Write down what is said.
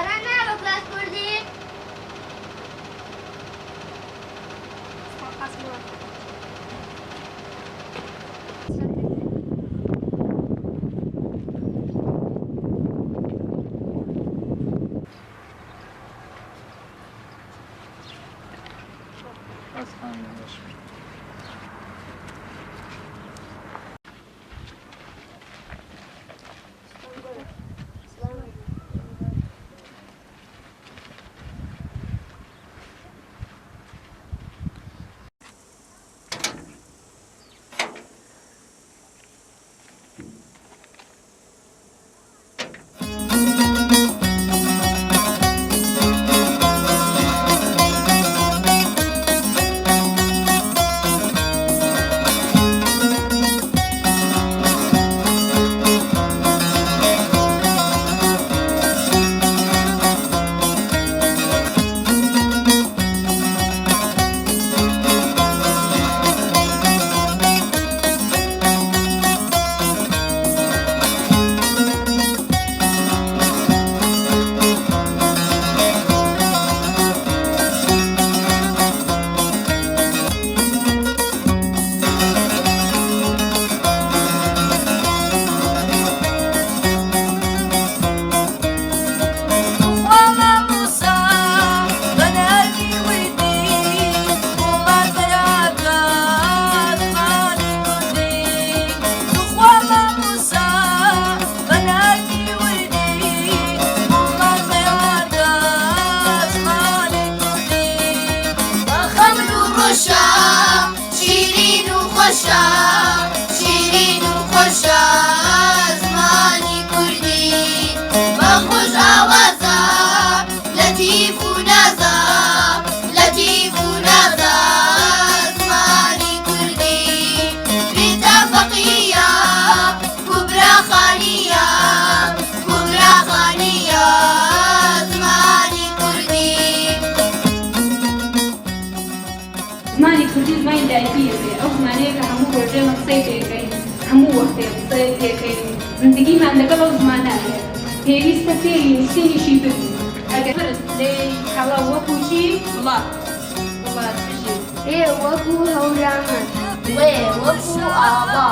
باران نابە کلاس کوردی؟ شیرین و خۆشە زمانی کوردی بە خۆش ئاوازە لەتیف و نازە لەتیف و نازە زمانی کوردی بریتە فەقیە کوبرا خانیە زمانی کوردی زمانی کوردی زمانی لایەتیە ئەو زمانەیە کە هەموو ڕۆژێمە قسەی پێکەین هەموو وەختێ قسەی پێکەین زندگیمان لەگەڵ ئەو زمانانەیە پێویستە فێری نووسینیشی ببین ئەگەر لێ هەڵا وەکو چی وڵات بژی وەکو هەورامان وێ وەکو ئاوا